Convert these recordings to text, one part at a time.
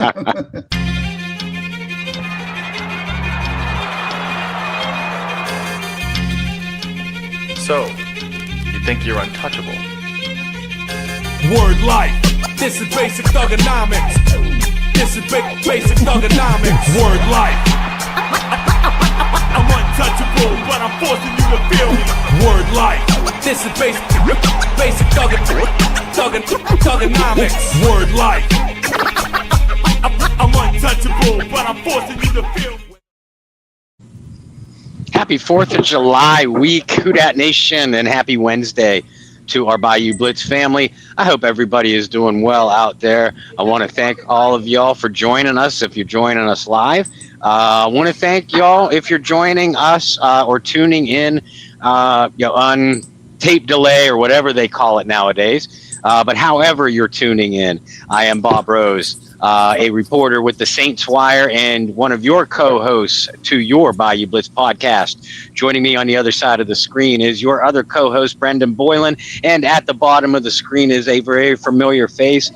So, you think you're untouchable? Word life. This is basic thugonomics. This is basic thugonomics. Word life. I'm untouchable, but I'm forcing you to feel me. Word life. This is basic thugonomics. Word life. I'm untouchable, but I'm forcing you to feel me. Happy 4th of July week, Who Dat Nation, and happy Wednesday to our Bayou Blitz family. I hope everybody is doing well out there. I want to thank all of y'all for joining us if you're joining us live. I want to thank y'all if you're joining us or tuning in on tape delay or whatever they call it nowadays. But however you're tuning in, I am Bob Rose, a reporter with the Saints Wire and one of your co-hosts to your Bayou Blitz podcast. Joining me on the other side of the screen is your other co-host, Brendan Boylan, and at the bottom of the screen is a very familiar face.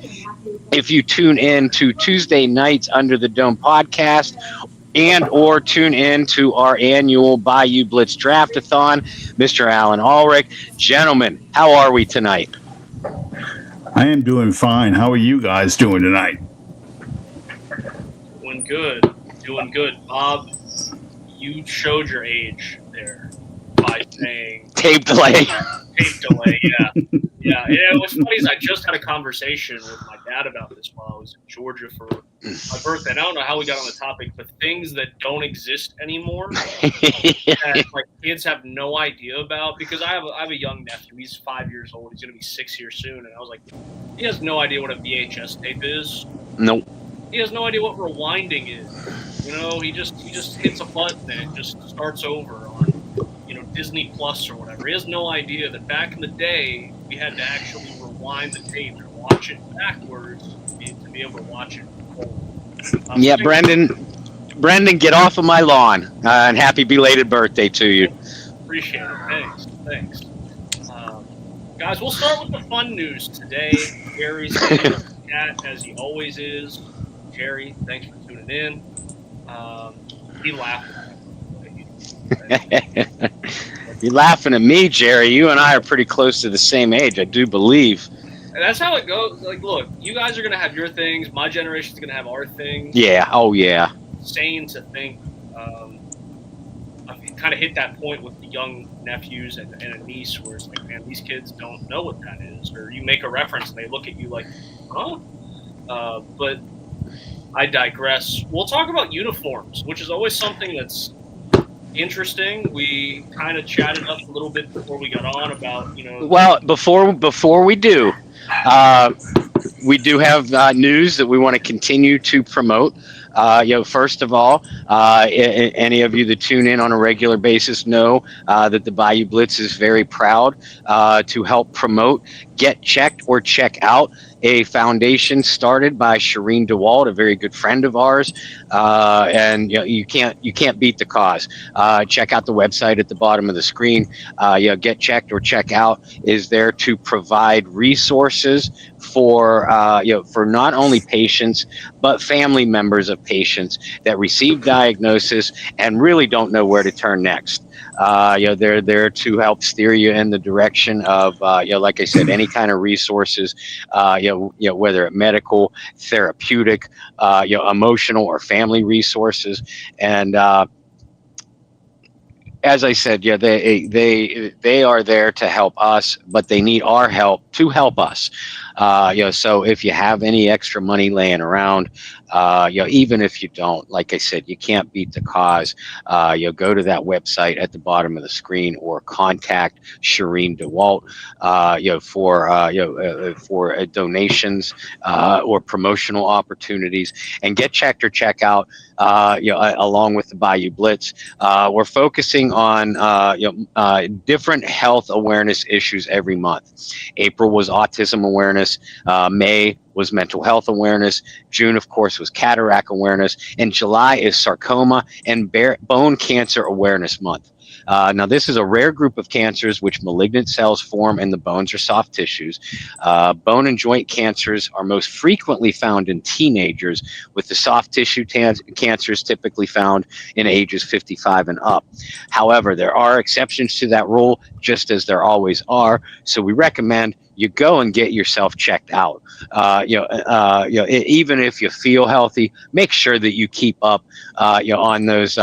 If you tune in to Tuesday nights Under the Dome podcast and or tune in to our annual Bayou Blitz Draft-a-thon, Mr. Alan Ulrich. Gentlemen, how are we tonight? I am doing fine. How are you guys doing tonight? Doing good. Bob, you showed your age there by saying tape delay. Tape delay, yeah. Yeah, what's funny is I just had a conversation with my dad about this while I was in Georgia for my birthday. And I don't know how we got on the topic, but things that don't exist anymore that like kids have no idea about. Because I have a young nephew. He's 5 years old. He's going to be 6 here soon. And I was like, he has no idea what a VHS tape is. Nope. He has no idea what rewinding is. You know, he just hits a button and it just starts over on, Disney Plus or whatever. He has no idea that back in the day we had to actually rewind the tape and watch it backwards to be able to watch it whole. Yeah, Brendan, get off of my lawn, and happy belated birthday to you. Appreciate it. Thanks. Guys, we'll start with the fun news today. Jerry's chat as he always is. Jerry, thanks for tuning in. He laughed. You're laughing at me, Jerry. You and I are pretty close to the same age, I do believe. And that's how it goes. Like, look, you guys are going to have your things. My generation's going to have our things. Yeah. Oh, yeah. Insane to think. I've kind of hit that point with the young nephews and a niece where it's like, man, these kids don't know what that is. Or you make a reference and they look at you like, huh? But I digress. We'll talk about uniforms, which is always something that's interesting. We kind of chatted up a little bit before we got on about, Well, before we do, we do have news that we want to continue to promote. First of all, any of you that tune in on a regular basis know that the Bayou Blitz is very proud to help promote Get Checked or Check Out, a foundation started by Shireen DeWalt, a very good friend of ours, and you can't beat the cause. Check out the website at the bottom of the screen. Get Checked or Check Out is there to provide resources for not only patients but family members of patients that receive diagnosis and really don't know where to turn next. They're there to help steer you in the direction of, like I said, any kind of resources, whether it's medical, therapeutic, emotional, or family resources. And as I said, they are there to help us, but they need our help to help us. So if you have any extra money laying around, even if you don't, like I said, you can't beat the cause. Go to that website at the bottom of the screen or contact Shireen DeWalt, for donations or promotional opportunities. And Get Checked or Check Out, along with the Bayou Blitz, we're focusing on different health awareness issues every month. April was autism awareness. May was mental health awareness. June, of course, was cataract awareness. And July is sarcoma and bone cancer awareness month. Now, this is a rare group of cancers which malignant cells form in the bones or soft tissues. Bone and joint cancers are most frequently found in teenagers, with the soft tissue cancers typically found in ages 55 and up. However, there are exceptions to that rule, just as there always are. So we recommend you go and get yourself checked out. Even if you feel healthy, make sure that you keep up, on those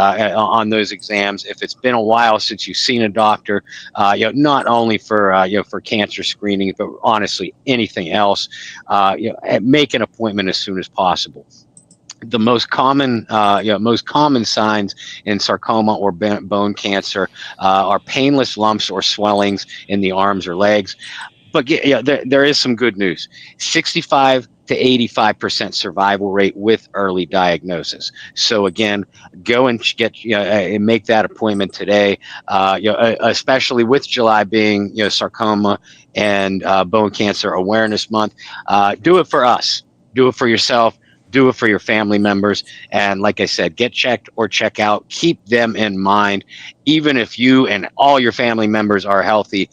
exams. If it's been a while since you've seen a doctor, not only for cancer screening, but honestly anything else, make an appointment as soon as possible. The most common signs in sarcoma or bone cancer are painless lumps or swellings in the arms or legs. But there is some good news. 65 to 85% survival rate with early diagnosis. So again, go and and make that appointment today. Especially with July being sarcoma and bone cancer awareness month. Do it for us. Do it for yourself. Do it for your family members. And like I said, get checked or check out. Keep them in mind. Even if you and all your family members are healthy,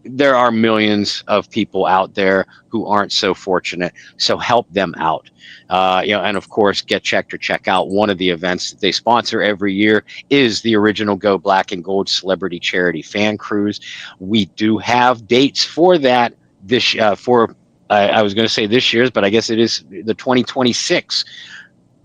there are millions of people out there who aren't so fortunate. So help them out. And of course, get checked or check out. One of the events that they sponsor every year is the original Go Black and Gold Celebrity Charity Fan Cruise. We do have dates for that I was going to say this year's, but I guess it is the 2026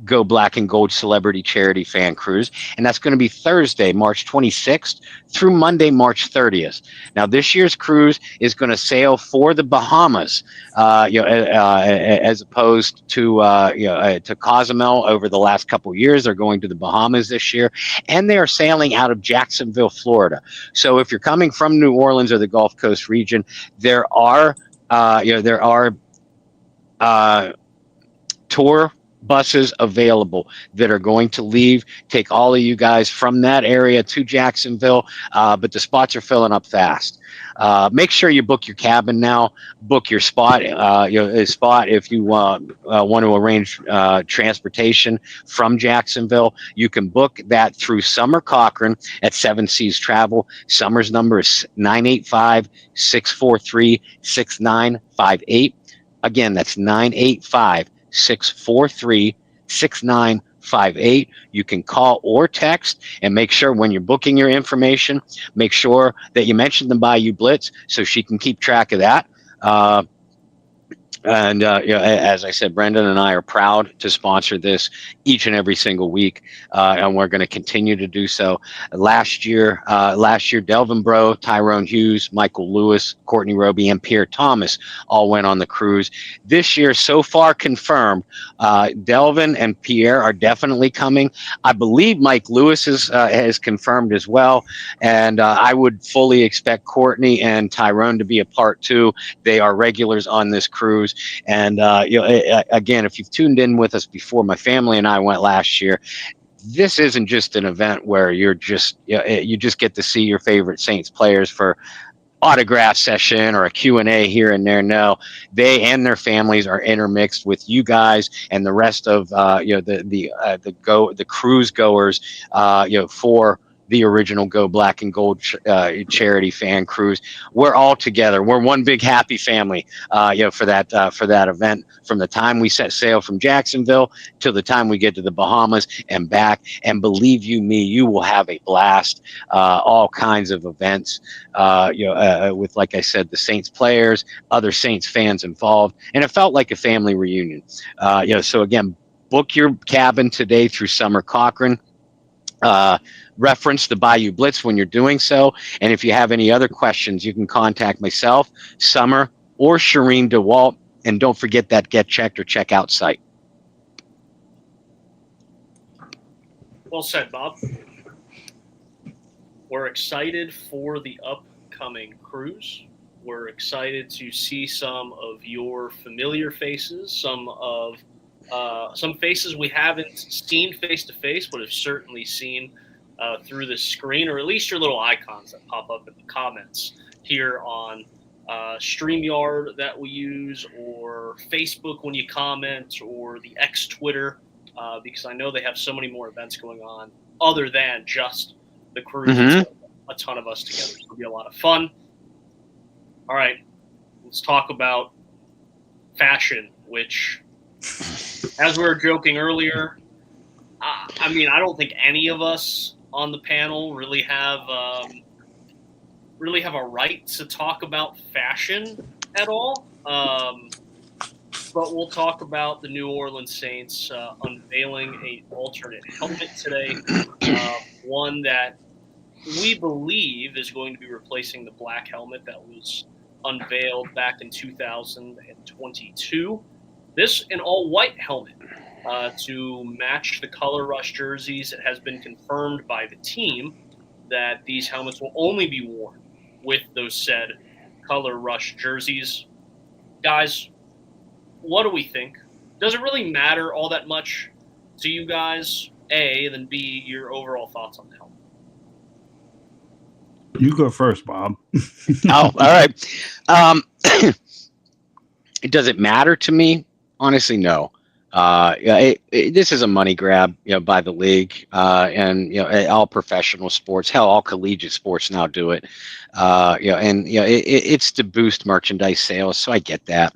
Go Black and Gold Celebrity Charity Fan Cruise. And that's going to be Thursday, March 26th through Monday, March 30th. Now, this year's cruise is going to sail for the Bahamas, as opposed to Cozumel over the last couple of years. They're going to the Bahamas this year, and they are sailing out of Jacksonville, Florida. So if you're coming from New Orleans or the Gulf Coast region, there are tour buses available that are going to take all of you guys from that area to Jacksonville, but the spots are filling up fast. Make sure you book your cabin now. Book your spot. If you want to arrange transportation from Jacksonville, you can book that through Summer Cochran at Seven Seas Travel. Summer's number is 985-643-6958. Again, that's 985-643-6958. You can call or text, and make sure when you're booking your information, make sure that you mention the Bayou Blitz so she can keep track of that. As I said, Brendan and I are proud to sponsor this each and every single week, and we're going to continue to do so. Last year, Delvin Bro, Tyrone Hughes, Michael Lewis, Courtney Roby, and Pierre Thomas all went on the cruise. This year, so far confirmed, Delvin and Pierre are definitely coming. I believe Mike Lewis has confirmed as well, and I would fully expect Courtney and Tyrone to be a part too. They are regulars on this cruise. And again, if you've tuned in with us before, my family and I went last year. This isn't just an event where you just get to see your favorite Saints players for autograph session or a Q&A here and there. No, they and their families are intermixed with you guys and the rest of the cruise goers for the original Go Black and Gold charity fan cruise. We're all together. We're one big happy family, for that event. From the time we set sail from Jacksonville till the time we get to the Bahamas and back. And believe you me, you will have a blast. All kinds of events, with, like I said, the Saints players, other Saints fans involved, and it felt like a family reunion. So again, book your cabin today through Summer Cochran. Reference the Bayou Blitz when you're doing so. And if you have any other questions, you can contact myself, Summer, or Shireen DeWalt. And don't forget that get checked or check out site. Well said, Bob. We're excited for the upcoming cruise. We're excited to see some of your familiar faces, some faces we haven't seen face to face, but have certainly seen through the screen, or at least your little icons that pop up in the comments here on StreamYard that we use, or Facebook when you comment, or the X Twitter, because I know they have so many more events going on other than just the cruise. Mm-hmm. ton of us together. So it'll be a lot of fun. All right, let's talk about fashion, which, as we were joking earlier, I mean, I don't think any of us on the panel really have a right to talk about fashion at all. But we'll talk about the New Orleans Saints unveiling an alternate helmet today, one that we believe is going to be replacing the black helmet that was unveiled back in 2022. This an all-white helmet to match the Color Rush jerseys. It has been confirmed by the team that these helmets will only be worn with those said Color Rush jerseys. Guys, what do we think? Does it really matter all that much to you guys? A, and then B, your overall thoughts on the helmet. You go first, Bob. Oh, all right. Does it matter to me? Honestly, no. This is a money grab, by the league, and all professional sports, hell, all collegiate sports now do it. It's to boost merchandise sales, so I get that.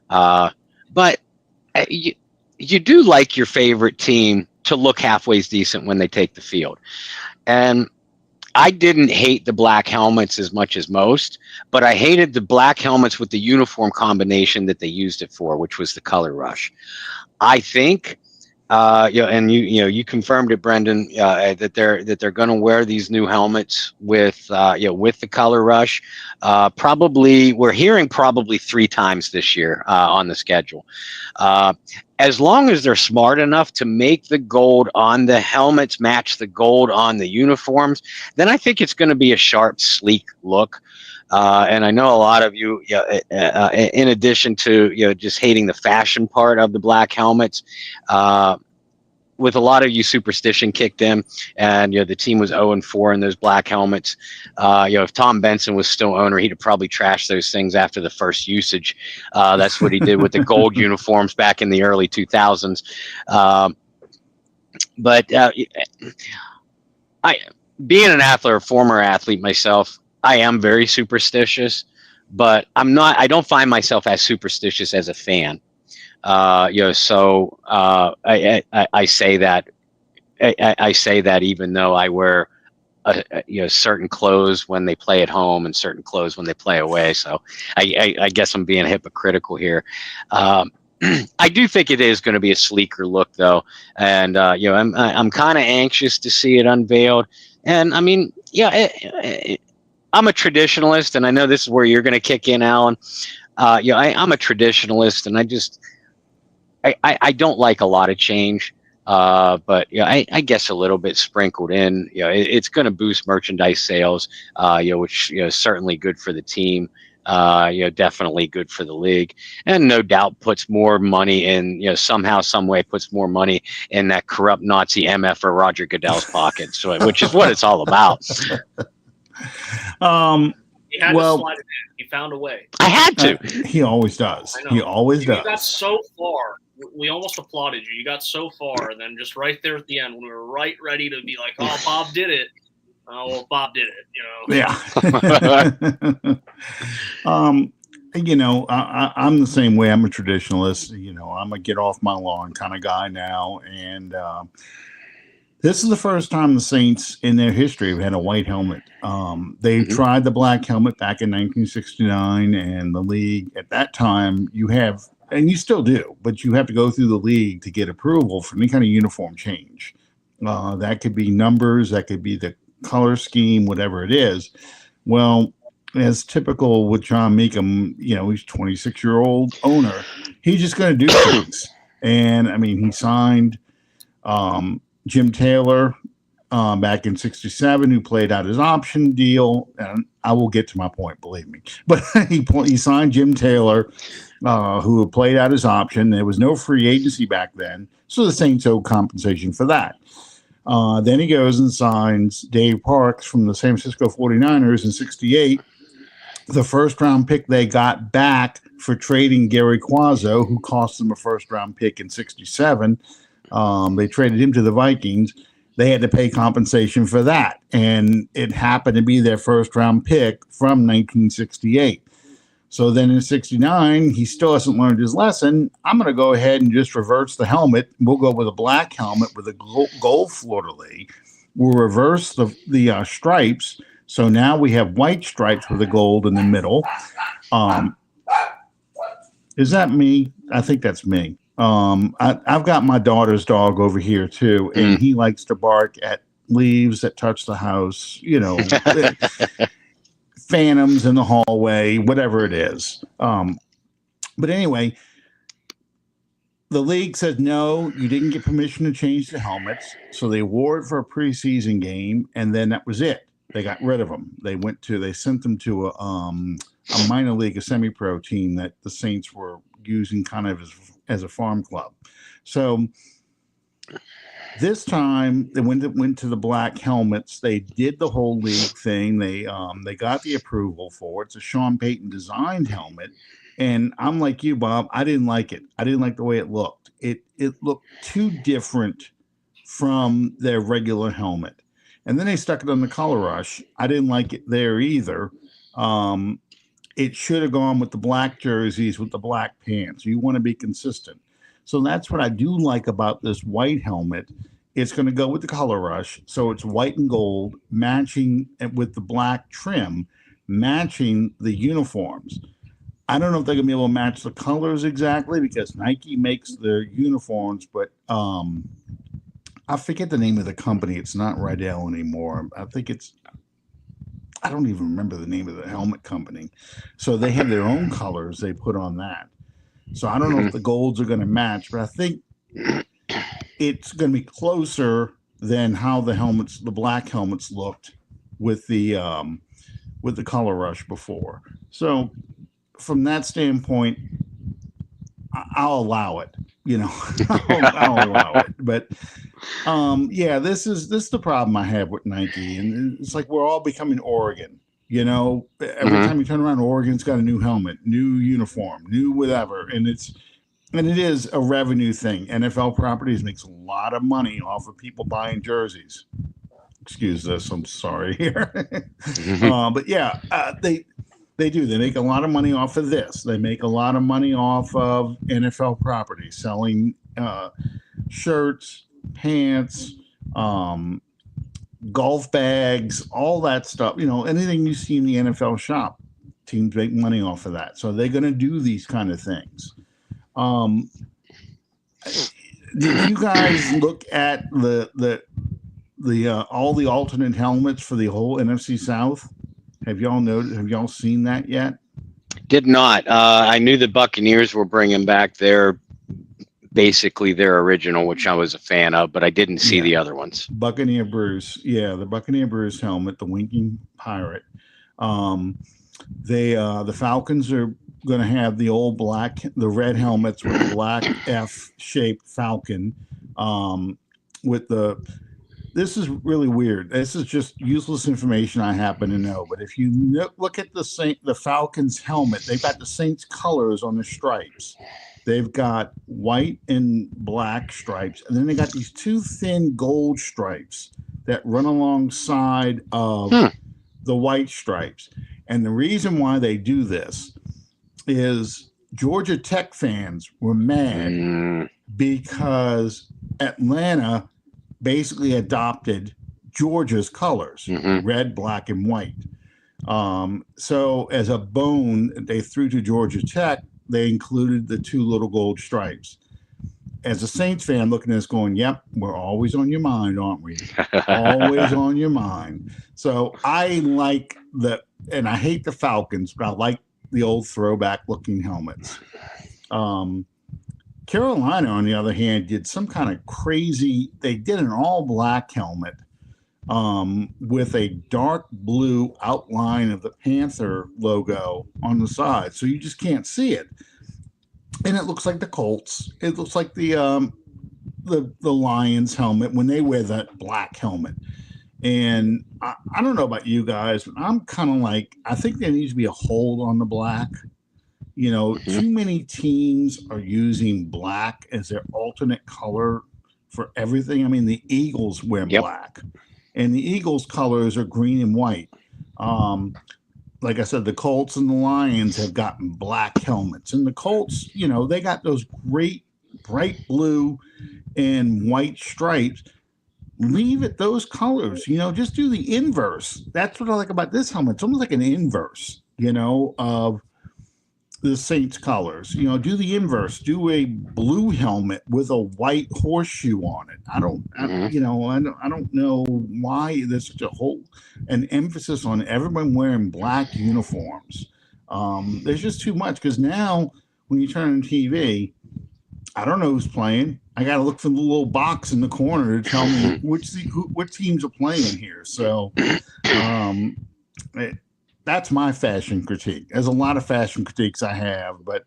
But you do like your favorite team to look halfway decent when they take the field, and I didn't hate the black helmets as much as most, but I hated the black helmets with the uniform combination that they used it for, which was the Color Rush. I think, and you confirmed it, Brendan, that they're going to wear these new helmets with the Color Rush. We're hearing probably 3 times this year on the schedule. As long as they're smart enough to make the gold on the helmets match the gold on the uniforms, then I think it's going to be a sharp, sleek look. And I know a lot of you, in addition to just hating the fashion part of the black helmets, with a lot of you, superstition kicked in, and the team was 0-4 in those black helmets. If Tom Benson was still owner, he'd have probably trashed those things after the first usage. That's what he did with the gold uniforms back in the early 2000s. But being an athlete, or former athlete myself, I am very superstitious, but I don't find myself as superstitious as a fan. So I say that. I say that even though I wear, certain clothes when they play at home and certain clothes when they play away. So I guess I'm being hypocritical here. I do think it is going to be a sleeker look, though, and I'm kind of anxious to see it unveiled. And I mean, I'm a traditionalist, and I know this is where you're going to kick in, Alan. I'm a traditionalist, and I don't like a lot of change, but I guess a little bit sprinkled in. It's going to boost merchandise sales, which is certainly good for the team. Definitely good for the league, and no doubt puts more money in. Somehow, some way, puts more money in that corrupt Nazi MF or Roger Goodell's pockets, which is what it's all about. He had to slide it in. He found a way. I had to. He always does. He always does. You got so far. We almost applauded you. You got so far, and then just right there at the end, when we were right ready to be like, "Oh, Bob did it." Oh, well, Bob did it. Yeah. I'm the same way. I'm a traditionalist. I'm a get off my lawn kind of guy now, and this is the first time the Saints in their history have had a white helmet. They tried the black helmet back in 1969, and the league at that time, and you still do, but you have to go through the league to get approval for any kind of uniform change. That could be numbers, that could be the color scheme, whatever it is. Well, as typical with John Meekum, he's 26-year-old owner. He's just going to do things. And I mean, he signed Jim Taylor back in '67, who played out his option deal. And I will get to my point, believe me. But he signed Jim Taylor, who played out his option. There was no free agency back then, so the Saints owed compensation for that. Then he goes and signs Dave Parks from the San Francisco 49ers in '68. The first-round pick they got back for trading Gary Quazzo, who cost them a first-round pick in '67. They traded him to the Vikings. they had to pay compensation for that. And it happened to be their first round pick from 1968. So then in 69, he still hasn't learned his lesson. I'm going to go ahead and just reverse the helmet. We'll go with a black helmet with a gold fleur-de-lis. We'll reverse the stripes. So now we have white stripes with a gold in the middle. Is that me? I think that's me. I've got my daughter's dog over here too, and he likes to bark at leaves that touch the house, phantoms in the hallway, whatever it is. But anyway, the league said, no, you didn't get permission to change the helmets. So they wore it for a preseason game, and then that was it. They got rid of them. They sent them to a minor league, a semi-pro team that the Saints were using kind of as a farm club. So this time they went to the black helmets. They did the whole league thing. They got the approval for it. It's a Sean Payton designed helmet. And I'm like you, Bob. I didn't like it. I didn't like the way it looked. It looked too different from their regular helmet. And then they stuck it on the Color Rush. I didn't like it there either. It should have gone with the black jerseys with the black pants. You want to be consistent. So that's what I do like about this white helmet. It's going to go with the Color Rush. So it's white and gold, matching with the black trim, matching the uniforms. I don't know if they're going to be able to match the colors exactly because Nike makes their uniforms, but I forget the name of the company. It's not Rydell anymore. I don't even remember the name of the helmet company. So they have their own colors they put on that. So I don't know if the golds are going to match, but I think it's going to be closer than how the black helmets looked with the Color Rush before. So from that standpoint, I'll allow it. I'll allow it. But this is the problem I have with Nike, and it's like we're all becoming Oregon. Every time you turn around, Oregon's got a new helmet, new uniform, new whatever, and it is a revenue thing. NFL Properties makes a lot of money off of people buying jerseys. Excuse this, I'm sorry here, but yeah, they do. They make a lot of money off of this. They make a lot of money off of NFL Properties, selling shirts, pants, golf bags, all that stuff. Anything you see in the NFL shop, teams make money off of that. So they're going to do these kind of things. Did you guys look at the all the alternate helmets for the whole NFC South? Have y'all seen that yet? Did not. I knew the Buccaneers were bringing back basically their original, which I was a fan of, but I didn't see the other ones. Buccaneer Bruce. Yeah, the Buccaneer Bruce helmet, the winking pirate. The Falcons are going to have the red helmets with the black F-shaped falcon. This is really weird. This is just useless information I happen to know. But if you look at the Falcons helmet, they've got the Saints colors on the stripes. They've got white and black stripes, and then they got these two thin gold stripes that run alongside of the white stripes. And the reason why they do this is Georgia Tech fans were mad because Atlanta basically adopted Georgia's colors, red, black, and white. So as a bone they threw to Georgia Tech, they included the two little gold stripes. As a Saints fan looking at this going, yep, we're always on your mind, aren't we? Always on your mind. So I like and I hate the Falcons, but I like the old throwback looking helmets. Carolina, on the other hand, did some kind of they did an all black helmet with a dark blue outline of the Panther logo on the side. So you just can't see it. And it looks like the Colts. It looks like the Lions helmet when they wear that black helmet. And I don't know about you guys, but I'm kind of like, I think there needs to be a hold on the black. Too many teams are using black as their alternate color for everything. I mean, the Eagles wear black, and the Eagles colors are green and white. Like I said, the Colts and the Lions have gotten black helmets, and the Colts, they got those great bright blue and white stripes. Leave it those colors, just do the inverse. That's what I like about this helmet. It's almost like an inverse, of the Saints colors. Do the inverse. Do a blue helmet with a white horseshoe on it. I don't know why there's such an emphasis on everyone wearing black uniforms. There's just too much, because now when you turn on TV, I don't know who's playing. I got to look for the little box in the corner to tell me what teams are playing here. So that's my fashion critique. There's a lot of fashion critiques I have, but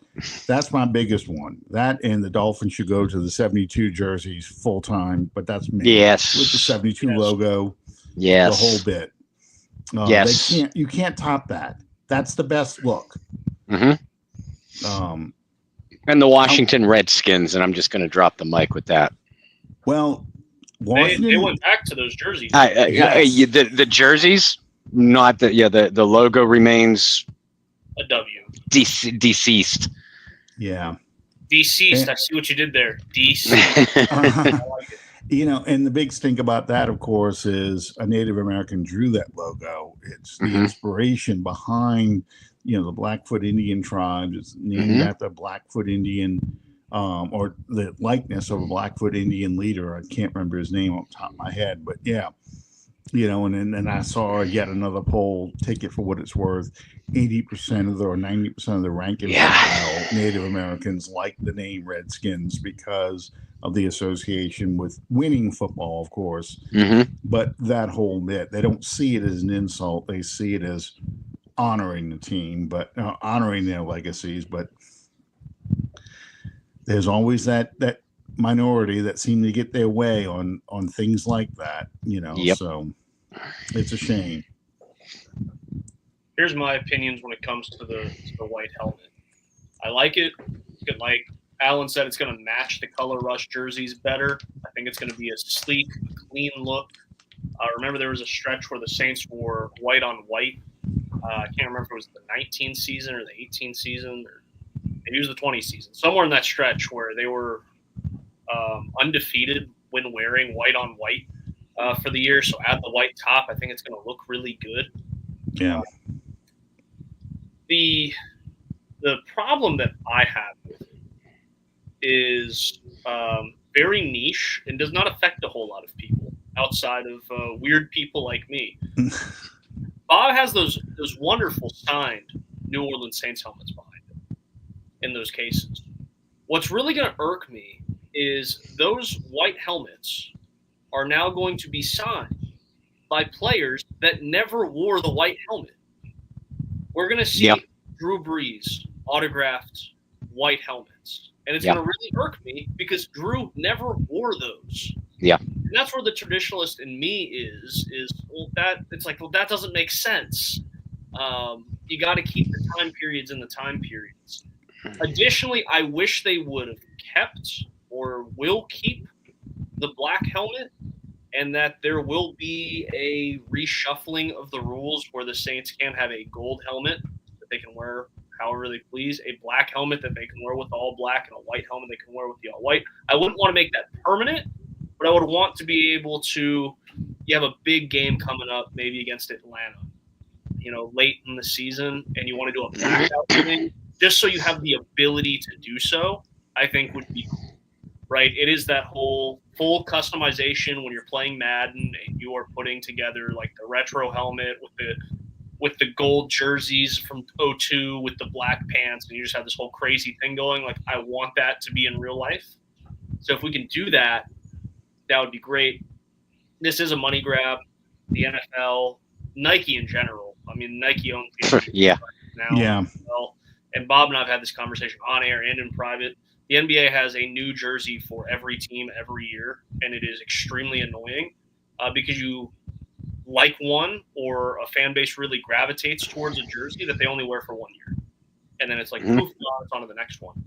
that's my biggest one. That, and the Dolphins should go to the 72 jerseys full time, but that's me. Yes. With the 72 logo. Yes. The whole bit. Yes. You can't top that. That's the best look. Mm-hmm. And the Washington Redskins, and I'm just going to drop the mic with that. Well, they went back to those jerseys. The jerseys, not the logo remains a W. Deceased. Yeah. Deceased. I see what you did there. Deceased. I like it. And the big stink about that, of course, is a Native American drew that logo. It's the inspiration behind the Blackfoot Indian tribes. It's named after Blackfoot Indian, or the likeness of a Blackfoot Indian leader. I can't remember his name off the top of my head, but yeah, and then I saw yet another poll, take it for what it's worth. 80% or 90% of the rank and file Native Americans like the name Redskins because of the association with winning football, of course. But that whole bit, they don't see it as an insult. They see it as honoring the team, but honoring their legacies. But there's always that minority that seem to get their way on things like that, So it's a shame. Here's my opinions when it comes to the white helmet. I like it. Like Alan said, it's going to match the color rush jerseys better. I think it's going to be a sleek, clean look. Remember, there was a stretch where the Saints wore white on white. I can't remember if it was the 19 season or the 18 season, or maybe it was the 20 season. Somewhere in that stretch where they were undefeated when wearing white on white for the year. So add the white top. I think it's going to look really good. Yeah. The problem that I have with it is very niche and does not affect a whole lot of people outside of weird people like me. Bob has those wonderful signed New Orleans Saints helmets behind him in those cases. What's really going to irk me is those white helmets are now going to be signed by players that never wore the white helmet. We're going to see Drew Brees autographed white helmets. And it's going to really irk me because Drew never wore those. Yeah. And that's where the traditionalist in me is that doesn't make sense. You got to keep the time periods in the time periods. Additionally, I wish they would have kept or will keep the black helmet, and that there will be a reshuffling of the rules where the Saints can have a gold helmet that they can wear however they please, a black helmet that they can wear with all black, and a white helmet they can wear with the all white. I wouldn't want to make that permanent, but I would want to be able to – you have a big game coming up, maybe against Atlanta, late in the season, and you want to do a blackout thing, just so you have the ability to do so, I think would be cool, right? It is that whole full customization when you're playing Madden and you are putting together like the retro helmet with the gold jerseys from 2002 with the black pants, and you just have this whole crazy thing going. Like, I want that to be in real life. So if we can do that, that would be great. This is a money grab. The NFL, Nike in general. I mean, Nike owns the NBA now. Yeah. Well, and Bob and I have had this conversation on air and in private. The NBA has a new jersey for every team every year, and it is extremely annoying because you like one or a fan base really gravitates towards a jersey that they only wear for 1 year. And then it's like, poof, it's on to the next one.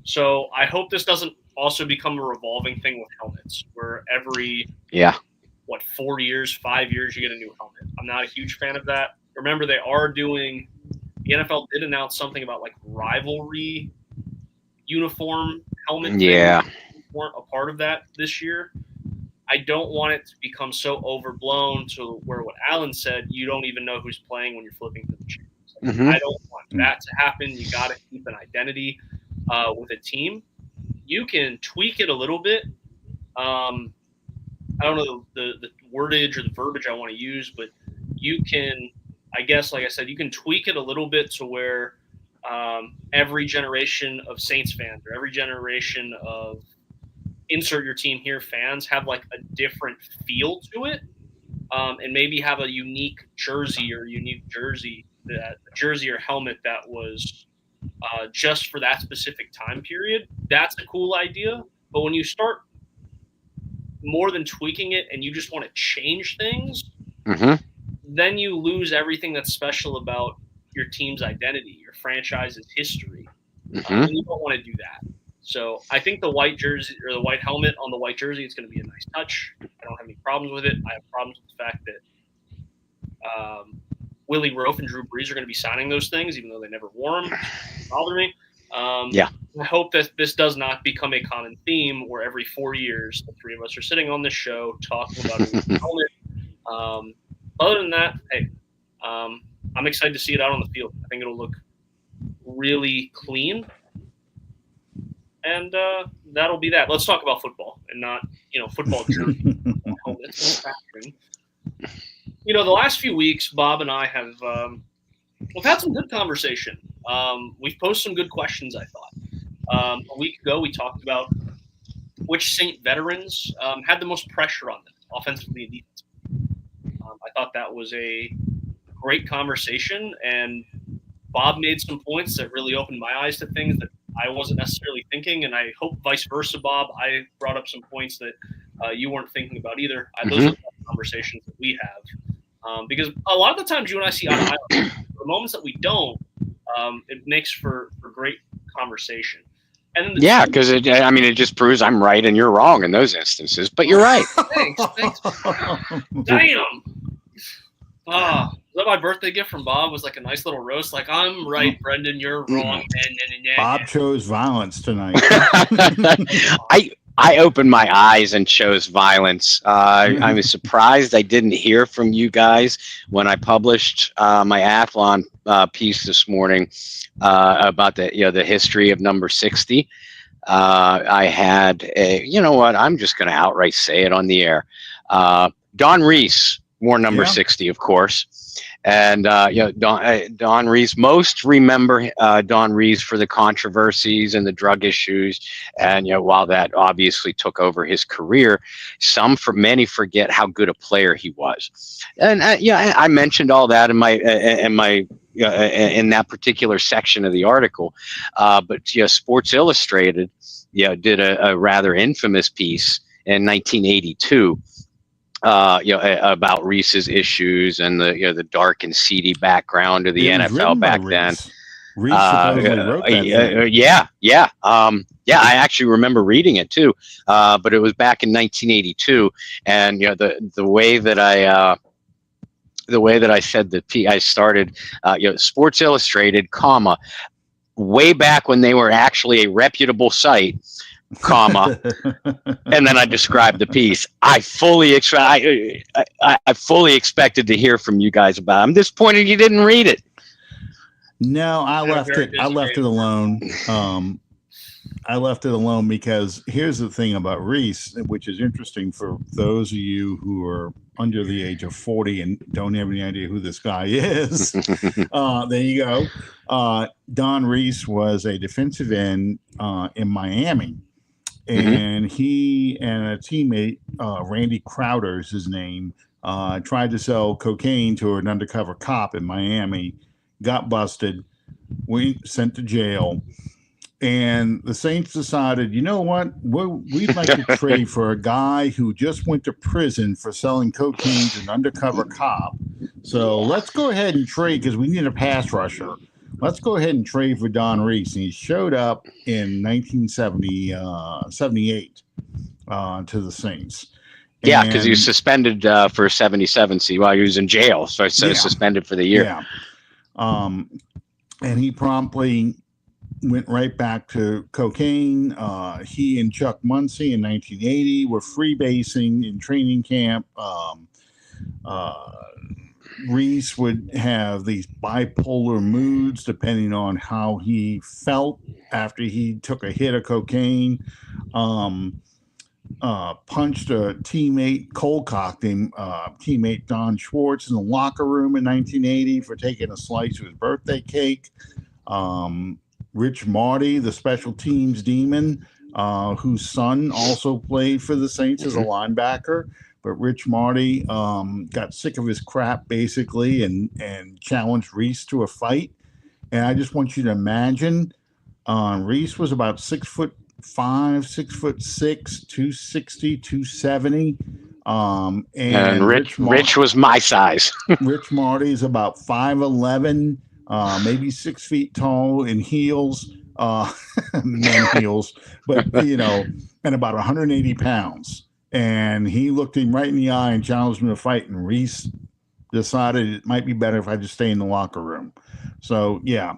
So I hope this doesn't also become a revolving thing with helmets, where every 4 years, 5 years, you get a new helmet. I'm not a huge fan of that. Remember, the NFL did announce something about like rivalry uniform helmet. Yeah. Things. Weren't a part of that this year. I don't want it to become so overblown to where what Alan said, you don't even know who's playing when you're flipping through the channels. I don't want that to happen. You got to keep an identity with a team. You can tweak it a little bit. I don't know the wordage or the verbiage I want to use, but you can, I guess, like I said, you can tweak it a little bit to where every generation of Saints fans or every generation of insert your team here fans have like a different feel to it, and maybe have a unique jersey or helmet that was just for that specific time period. That's a cool idea. But when you start more than tweaking it and you just want to change things, then you lose everything that's special about your team's identity, your franchise's history. And you don't want to do that. So I think the white jersey or the white helmet on the white jersey, it's going to be a nice touch. I don't have any problems with it. I have problems with the fact that Willie Roaf and Drew Brees are going to be signing those things, even though they never wore them. It bothers me. I hope that this does not become a common theme where every 4 years the three of us are sitting on this show talking about a helmet. Other than that, hey, I'm excited to see it out on the field. I think it'll look really clean. And that'll be that. Let's talk about football and not, football jersey helmets. The last few weeks, Bob and I have we've had some good conversation. We've posed some good questions, I thought. A week ago, we talked about which Saint veterans had the most pressure on them, offensively and defensively. I thought that was a great conversation, and Bob made some points that really opened my eyes to things that I wasn't necessarily thinking, and I hope vice versa, Bob. I brought up some points that you weren't thinking about either. Those are the conversations that we have, because a lot of the times you and I see eye to eye. The moments that we don't, it makes for great conversation. And then because it just proves I'm right and you're wrong in those instances. But you're right. Thanks. Damn. Was that my birthday gift from Bob? Was like a nice little roast. Like, I'm right, Brendan, you're wrong. Bob chose violence tonight. I opened my eyes and chose violence. I was surprised I didn't hear from you guys when I published my Athlon piece this morning about the history of number 60. I had I'm just going to outright say it on the air. Don Reese wore number 60, of course. And Don Reese, most remember Don Reese for the controversies and the drug issues, and while that obviously took over his career, many forget how good a player he was. And I mentioned all that in that particular section of the article. But Sports Illustrated did a rather infamous piece in 1982. About Reese's issues and the dark and seedy background of the NFL back then. Reese supposedly wrote that. I actually remember reading it too. But it was back in 1982, and the way that I said I started Sports Illustrated, way back when they were actually a reputable site. And then I described the piece. I fully expected to hear from you guys about it. I'm disappointed you didn't read it. No, I left it alone. I left it alone because here's the thing about Reese, which is interesting for those of you who are under the age of 40 and don't have any idea who this guy is. There you go. Don Reese was a defensive end in Miami. And he and a teammate, Randy Crowder is his name, tried to sell cocaine to an undercover cop in Miami, got busted, sent to jail. And the Saints decided, you know what? We'd like to trade for a guy who just went to prison for selling cocaine to an undercover cop. So let's go ahead and trade because we need a pass rusher. let's go ahead and trade for Don Reese. And he showed up in 1978 to the Saints. Yeah, because he was And- suspended for 77 while he was in jail. So Yeah. suspended for the year. Yeah. And he promptly went right back to cocaine. He and Chuck Muncie in 1980 were freebasing in training camp. Reese would have these bipolar moods depending on how he felt after he took a hit of cocaine. Punched a teammate, cold cocked him, teammate Don Schwartz in the locker room in 1980 for taking a slice of his birthday cake. Rich Marty, the special teams demon, whose son also played for the Saints as a linebacker. But Rich Marty got sick of his crap basically and challenged Reese to a fight. And I just want you to imagine Reese was about 6'5", 6'6", 260, 270. And Rich was my size. Rich Marty is about 5'11", maybe 6 feet tall in heels, men heels, but and about 180 pounds. And he looked him right in the eye and challenged him to fight. And Reese decided it might be better if I just stay in the locker room. So yeah,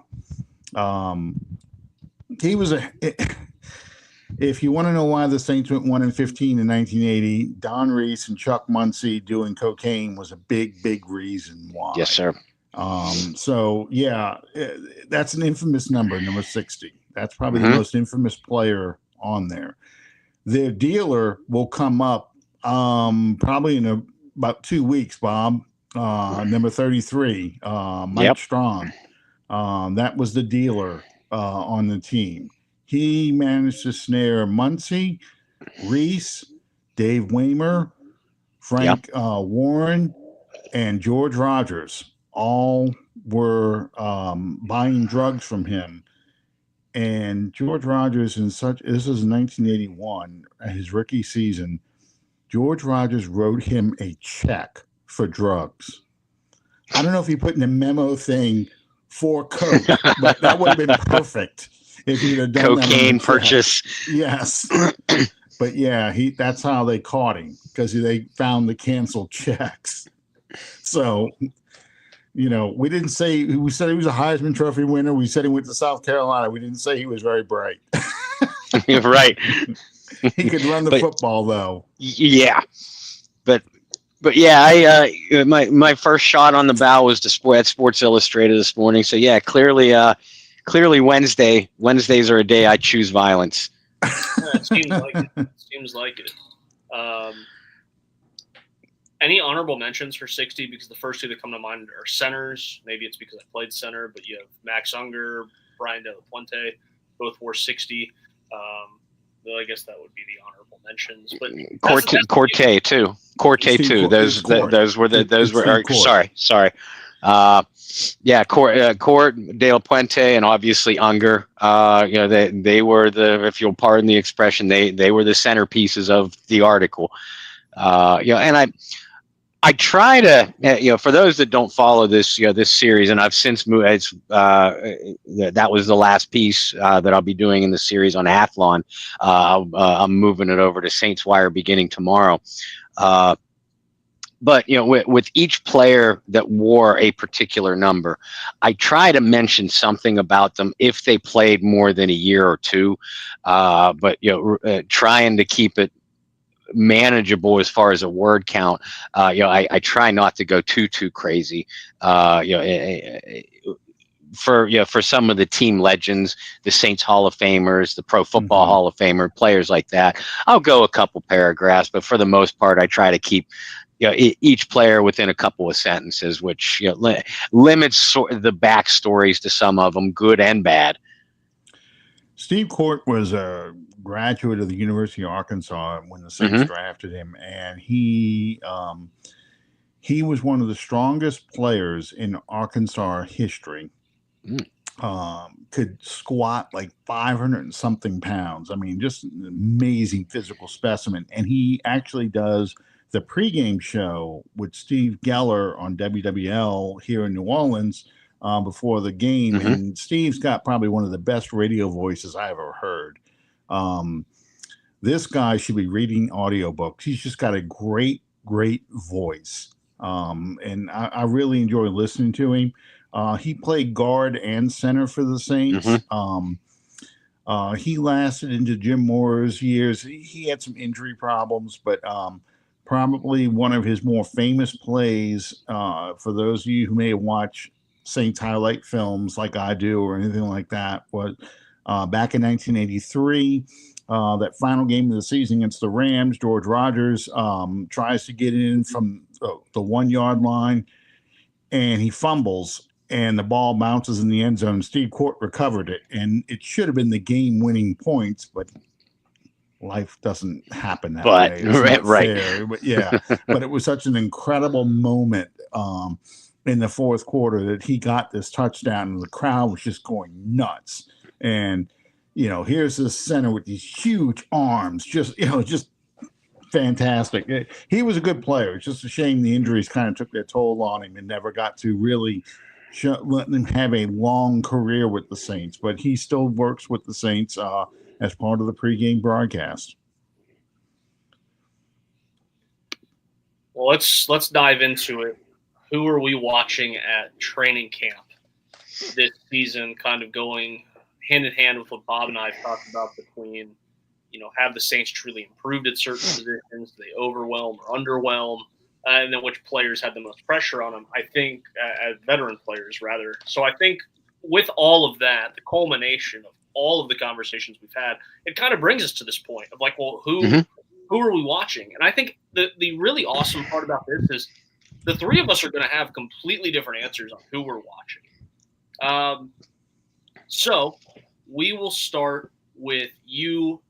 he was if you want to know why the Saints went 1-15 in 1980, Don Reese and Chuck Muncie doing cocaine was a big reason why. Yes, sir. So yeah, that's an infamous number 60. That's probably the most infamous player on there. Their dealer will come up probably in about 2 weeks, Bob. Number 33, Mike Strong. That was the dealer on the team. He managed to snare Muncie, Reese, Dave Waymer, Frank Warren, and George Rogers. All were buying drugs from him. And George Rogers, this is 1981, his rookie season, George Rogers wrote him a check for drugs. I don't know if he put in a memo thing for coke, but that would have been perfect if he'd have done cocaine purchase. Yes. But yeah, that's how they caught him, because they found the canceled checks. So, we didn't say, we said he was a Heisman Trophy winner. We said he went to South Carolina. We didn't say he was very bright. Right. He could run the football though. Yeah. But yeah, my first shot on the bow was at Sports Illustrated this morning. So yeah, clearly Wednesdays are a day I choose violence. It seems like it. Any honorable mentions for 60? Because the first two that come to mind are centers. Maybe it's because I played center, but you have Max Unger, Brian De La Puente, both wore 60. Though I guess that would be the honorable mentions. But Corte too. Corte too. Those were. Sorry. Court, De La Puente, and obviously Unger. They were if you'll pardon the expression, they were the centerpieces of the article. And I try to, for those that don't follow this, this series, and I've since moved. That was the last piece that I'll be doing in the series on Athlon. I'm moving it over to Saints Wire beginning tomorrow. But with each player that wore a particular number, I try to mention something about them if they played more than a year or two. But trying to keep it manageable as far as a word count. I try not to go too crazy. For some of the team legends, the Saints Hall of Famers, the Pro Football Hall of Famer, players like that, I'll go a couple paragraphs, but for the most part, I try to keep each player within a couple of sentences, which limits the backstories to some of them, good and bad. Steve Court was a graduate of the University of Arkansas when the Saints drafted him, and he was one of the strongest players in Arkansas history. Could squat like 500 and something pounds. I mean, just an amazing physical specimen. And he actually does the pregame show with Steve Geller on WWL here in New Orleans before the game, Mm-hmm. and Steve's got probably one of the best radio voices I ever heard. This guy should be reading audiobooks. He's just got a great voice. And I really enjoy listening to him. He played guard and center for the Saints. He lasted into Jim Moore's years. He had some injury problems, but probably one of his more famous plays, for those of you who may have watched Saints highlight films like I do or anything like that, was back in 1983. That final game of the season against the Rams, George Rogers tries to get in from the 1 yard line, and he fumbles, and the ball bounces in the end zone. Steve Court recovered it, and it should have been the game-winning points, but life doesn't happen that way. It's not fair. But yeah, but it was such an incredible moment in the fourth quarter that he got this touchdown, and the crowd was just going nuts. And here's this center with these huge arms, just fantastic. He was a good player. It's just a shame the injuries kind of took their toll on him and never got to really let him have a long career with the Saints. But he still works with the Saints as part of the pregame broadcast. Well, let's dive into it. Who are we watching at training camp this season, kind of going hand in hand with what Bob and I have talked about between, have the Saints truly improved at certain positions? Do they overwhelm or underwhelm? And then which players had the most pressure on them? I think as veteran players, rather. So I think with all of that, the culmination of all of the conversations we've had, it kind of brings us to this point of like, well, who are we watching? And I think the really awesome part about this is the three of us are going to have completely different answers on who we're watching. So we will start with you,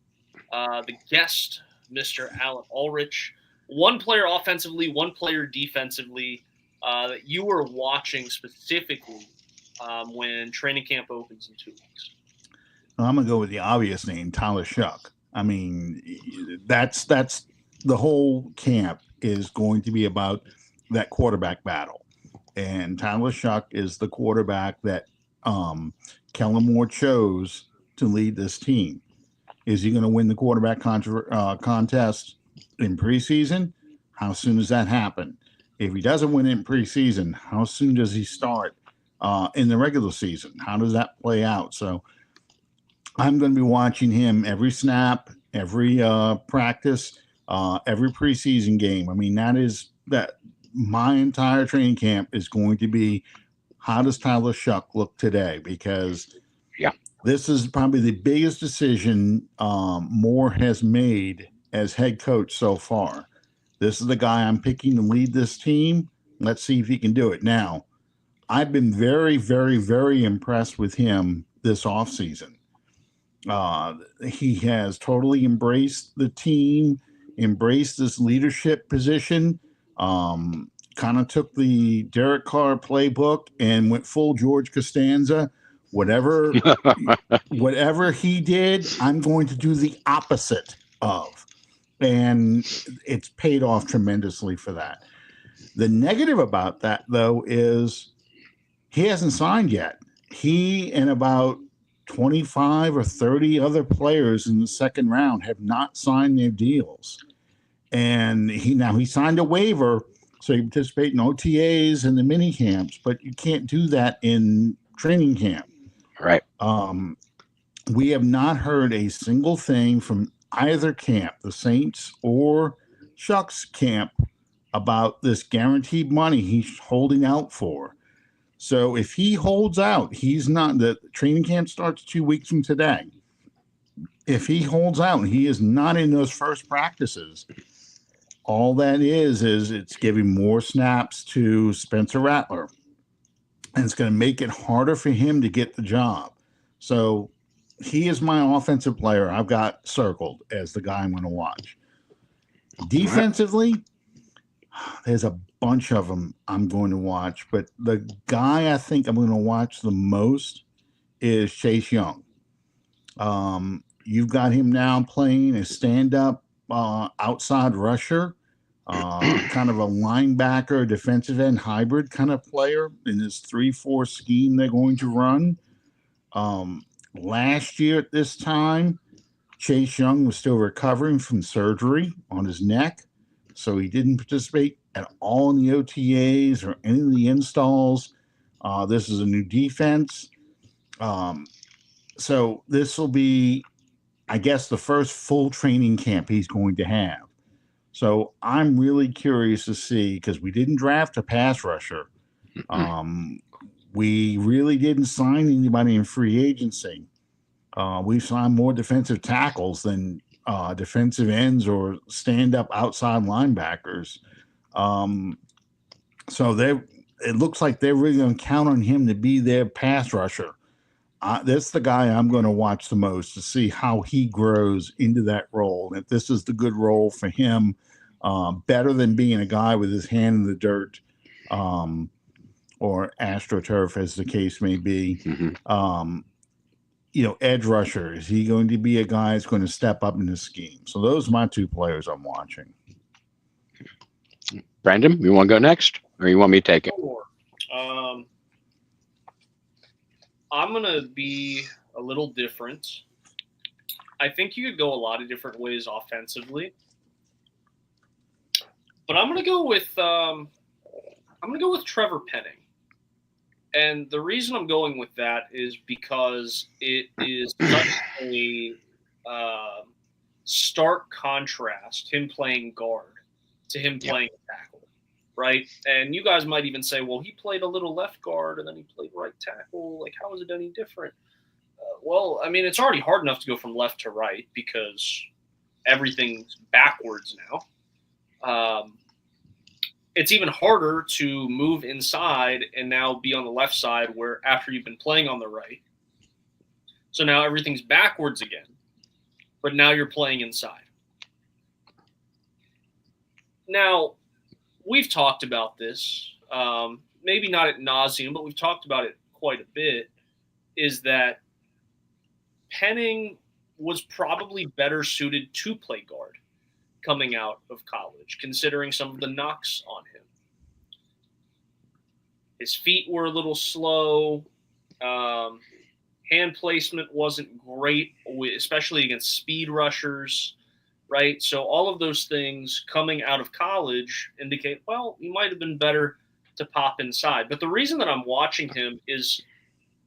the guest, Mr. Alan Ulrich. One player offensively, one player defensively that you were watching specifically when training camp opens in 2 weeks. I'm going to go with the obvious name, Tyler Shuck. I mean, that's the whole camp is going to be about that quarterback battle. And Tyler Shuck is the quarterback that Kellen Moore chose to lead this team. Is he going to win the quarterback contest in preseason? How soon does that happen? If he doesn't win it in preseason, how soon does he start in the regular season? How does that play out? So I'm going to be watching him every snap, every practice, every preseason game. I mean, that my entire training camp is going to be, how does Tyler Shuck look today? Because this is probably the biggest decision Moore has made as head coach so far. This is the guy I'm picking to lead this team. Let's see if he can do it. Now, I've been very, very, very impressed with him this offseason. He has totally embraced the team, embraced this leadership position, kind of took the Derek Carr playbook and went full George Costanza. Whatever he did, I'm going to do the opposite of. And it's paid off tremendously for that. The negative about that, though, is he hasn't signed yet. He and about 25 or 30 other players in the second round have not signed their deals. And he signed a waiver, so he participates in OTAs and the mini camps, but you can't do that in training camp. Right. We have not heard a single thing from either camp, the Saints or Shuck's camp, about this guaranteed money he's holding out for. So if he holds out, he's not, the training camp starts 2 weeks from today. If he holds out and he is not in those first practices, all that is it's giving more snaps to Spencer Rattler. And it's going to make it harder for him to get the job. So he is my offensive player I've got circled as the guy I'm going to watch. Defensively, there's a bunch of them I'm going to watch, but the guy I think I'm going to watch the most is Chase Young. You've got him now playing a stand-up outside rusher. kind of a linebacker, defensive end hybrid kind of player in this 3-4 scheme they're going to run. Last year at this time, Chase Young was still recovering from surgery on his neck, so he didn't participate at all in the OTAs or any of the installs. This is a new defense. So this will be, I guess, the first full training camp he's going to have. So I'm really curious to see, because we didn't draft a pass rusher. We really didn't sign anybody in free agency. We've signed more defensive tackles than defensive ends or stand-up outside linebackers. So it looks like they're really going to count on him to be their pass rusher. That's the guy I'm going to watch the most to see how he grows into that role. If this is the good role for him, better than being a guy with his hand in the dirt or AstroTurf, as the case may be. Edge rusher, is he going to be a guy that's going to step up in the scheme? So those are my two players I'm watching. Brandon, you want to go next, or you want me to take it? I'm going to be a little different. I think you could go a lot of different ways offensively, but I'm going to go with Trevor Penning. And the reason I'm going with that is because it is such a stark contrast, him playing guard to him playing tackle, right? And you guys might even say, well, he played a little left guard and then he played right tackle. Like, how is it any different? Well, I mean, it's already hard enough to go from left to right because everything's backwards now. It's even harder to move inside and now be on the left side where after you've been playing on the right. So now everything's backwards again, but now you're playing inside. Now, we've talked about this, maybe not ad nauseum, but we've talked about it quite a bit, is that Penning was probably better suited to play guard coming out of college, considering some of the knocks on him. His feet were a little slow. Hand placement wasn't great, especially against speed rushers, right? So all of those things coming out of college indicate, well, he might have been better to pop inside. But the reason that I'm watching him is,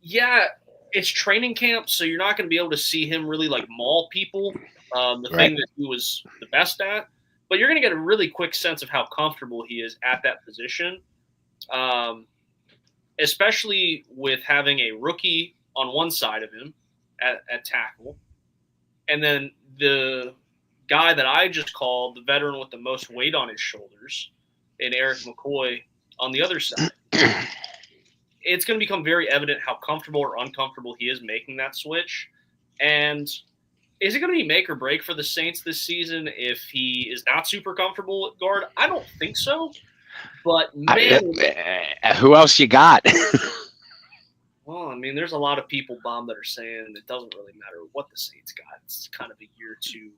it's training camp, so you're not going to be able to see him really like maul people. Thing that he was the best at, but you're going to get a really quick sense of how comfortable he is at that position, especially with having a rookie on one side of him at tackle, and then the guy that I just called the veteran with the most weight on his shoulders, and Eric McCoy on the other side. It's going to become very evident how comfortable or uncomfortable he is making that switch, and is it going to be make or break for the Saints this season if he is not super comfortable at guard? I don't think so. But, man. Who else you got? Well, I mean, there's a lot of people, Bob, that are saying it doesn't really matter what the Saints got. It's kind of a year to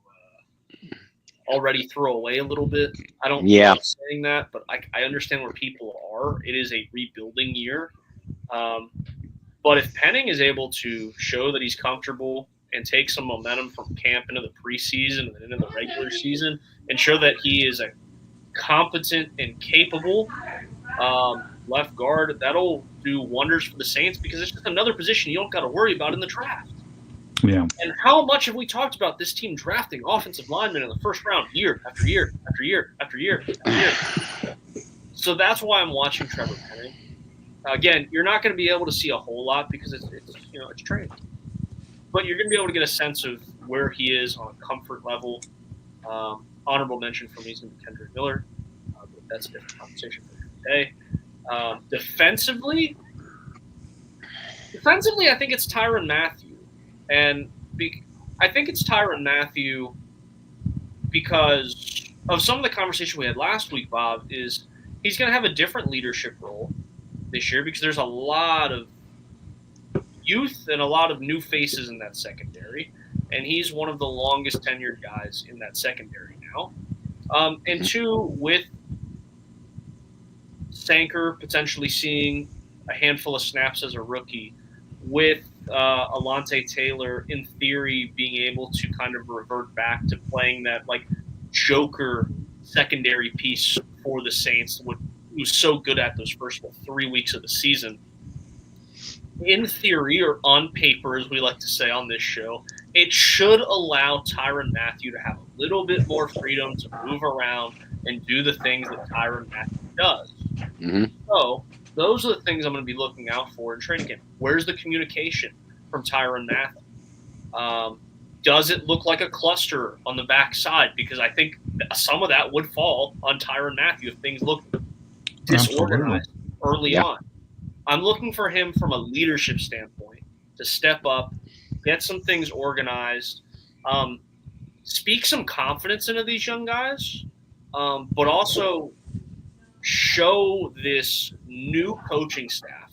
already throw away a little bit. I don't like saying that, but I understand where people are. It is a rebuilding year. But if Penning is able to show that he's comfortable and take some momentum from camp into the preseason and into the regular season and show that he is a competent and capable left guard, that'll do wonders for the Saints because it's just another position you don't got to worry about in the draft. Yeah. And how much have we talked about this team drafting offensive linemen in the first round year after year after year after year after year? So that's why I'm watching Trevor Penning. Again, you're not going to be able to see a whole lot because it's training. But you're going to be able to get a sense of where he is on a comfort level. Honorable mention for me is going to be Kendrick Miller. But that's a different conversation for today. Defensively, I think it's Tyrann Mathieu. And I think it's Tyrann Mathieu because of some of the conversation we had last week, Bob, is he's going to have a different leadership role this year because there's a lot of youth and a lot of new faces in that secondary, and he's one of the longest tenured guys in that secondary now. And two, with Sanker potentially seeing a handful of snaps as a rookie, with Alontae Taylor, in theory, being able to kind of revert back to playing that like joker secondary piece for the Saints, what he was so good at those first 3 weeks of the season. In theory, or on paper, as we like to say on this show, it should allow Tyrann Mathieu to have a little bit more freedom to move around and do the things that Tyrann Mathieu does. Mm-hmm. So those are the things I'm going to be looking out for in training camp. Where's the communication from Tyrann Mathieu? Does it look like a cluster on the backside? Because I think some of that would fall on Tyrann Mathieu if things look disorganized early on. I'm looking for him from a leadership standpoint to step up, get some things organized, speak some confidence into these young guys, but also show this new coaching staff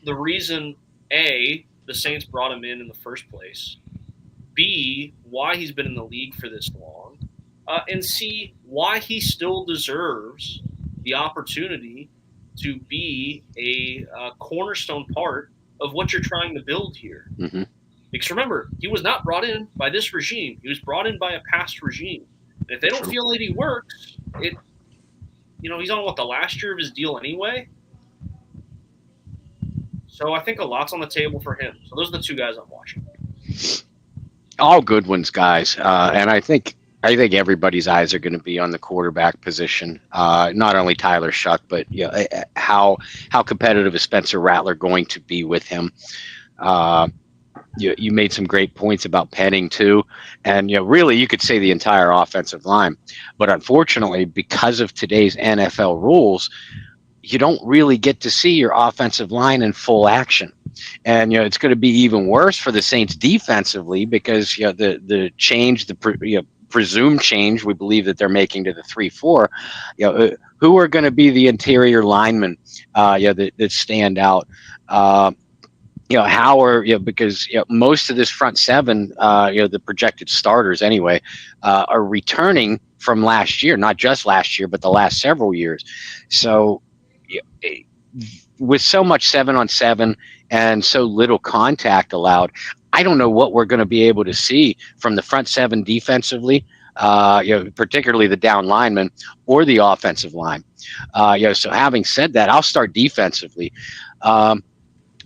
the reason, A, the Saints brought him in the first place, B, why he's been in the league for this long, and C, why he still deserves the opportunity to be a cornerstone part of what you're trying to build here. Mm-hmm. Because remember, he was not brought in by this regime. He was brought in by a past regime. And if they don't feel that he works, he's on the last year of his deal anyway. So I think a lot's on the table for him. So those are the two guys I'm watching. All good ones, guys. And I think everybody's eyes are going to be on the quarterback position. Not only Tyler Shuck, but how competitive is Spencer Rattler going to be with him? You made some great points about Penning too, and really you could say the entire offensive line. But unfortunately, because of today's NFL rules, you don't really get to see your offensive line in full action. And it's going to be even worse for the Saints defensively because the change, presumed change we believe that they're making to the 3-4, who are going to be the interior linemen that stand out. Because most of this front seven, the projected starters anyway, are returning from last year, not just last year, but the last several years. So with so much 7-on-7 and so little contact allowed, I don't know what we're going to be able to see from the front seven defensively, particularly the down linemen or the offensive line. So having said that, I'll start defensively. I'm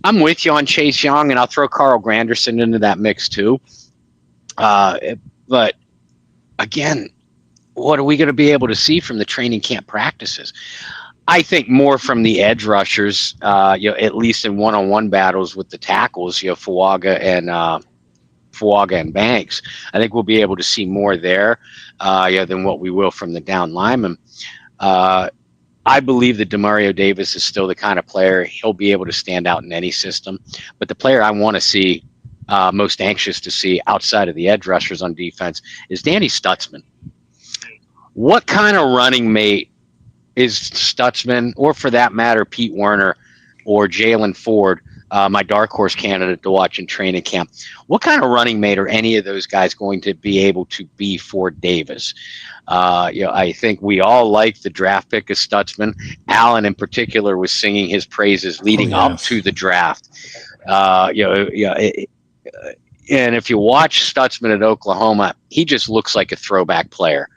with you on Chase Young, and I'll throw Carl Granderson into that mix too. But again, what are we going to be able to see from the training camp practices? I think more from the edge rushers, at least in one-on-one battles with the tackles, Fuaga and Banks. I think we'll be able to see more there, than what we will from the down linemen. I believe that Demario Davis is still the kind of player he'll be able to stand out in any system. But the player I want to see, most anxious to see outside of the edge rushers on defense is Danny Stutzman. What kind of running mate is Stutzman, or for that matter, Pete Werner or Jalen Ford, my dark horse candidate to watch in training camp? What kind of running mate are any of those guys going to be able to be for Davis? I think we all like the draft pick of Stutzman. Allen, in particular, was singing his praises leading up to the draft. And if you watch Stutzman at Oklahoma, he just looks like a throwback player.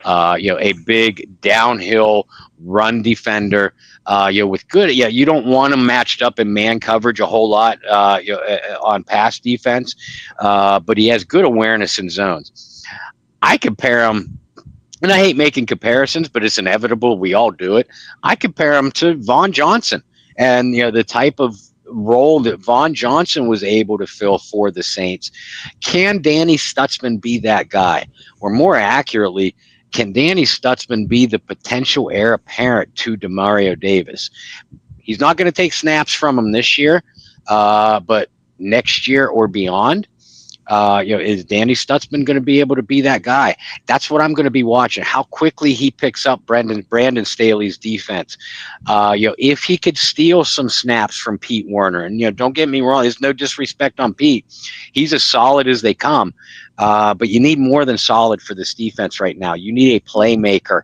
A big downhill run defender, with good. You don't want him matched up in man coverage a whole lot, on pass defense, but he has good awareness in zones. I compare him, and I hate making comparisons, but it's inevitable. We all do it. I compare him to Vaughn Johnson, and the type of role that Vaughn Johnson was able to fill for the Saints. Can Danny Stutzman be that guy? Or more accurately, can Danny Stutzman be the potential heir apparent to Demario Davis? He's not going to take snaps from him this year, but next year or beyond, is Danny Stutzman going to be able to be that guy? That's what I'm going to be watching. How quickly he picks up Brandon Staley's defense. If he could steal some snaps from Pete Werner, and don't get me wrong, there's no disrespect on Pete. He's as solid as they come. But you need more than solid for this defense right now. You need a playmaker.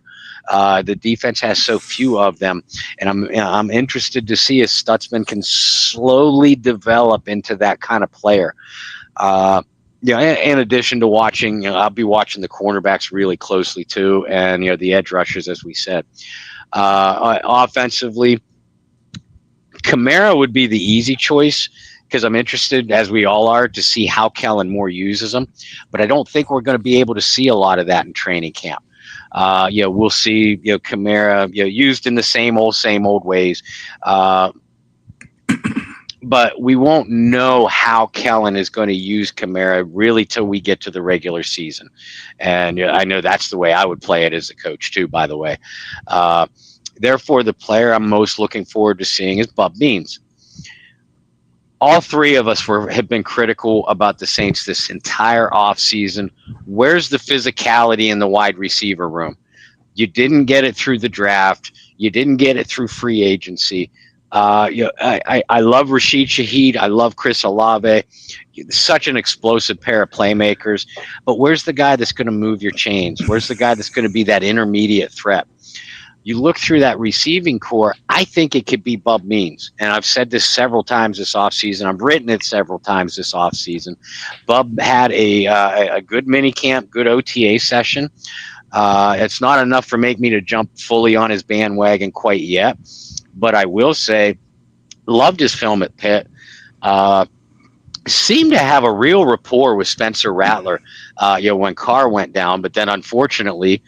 The defense has so few of them, and I'm interested to see if Stutzman can slowly develop into that kind of player. In addition to watching, I'll be watching the cornerbacks really closely too, and the edge rushers, as we said. Offensively, Kamara would be the easy choice because I'm interested, as we all are, to see how Kellen Moore uses them. But I don't think we're going to be able to see a lot of that in training camp. We'll see, Kamara, used in the same old ways. But we won't know how Kellen is going to use Kamara really till we get to the regular season. And I know that's the way I would play it as a coach too, by the way. Therefore, the player I'm most looking forward to seeing is Bub Means. All three of us have been critical about the Saints this entire offseason. Where's the physicality in the wide receiver room? You didn't get it through the draft. You didn't get it through free agency. I love Rashid Shaheed. I love Chris Olave. Such an explosive pair of playmakers. But where's the guy that's going to move your chains? Where's the guy that's going to be that intermediate threat? You look through that receiving core, I think it could be Bub Means. And I've said this several times this offseason. I've written it several times this offseason. Bub had a good mini camp, good OTA session. It's not enough for me to jump fully on his bandwagon quite yet. But I will say, loved his film at Pitt. Seemed to have a real rapport with Spencer Rattler, when Carr went down. But then, unfortunately,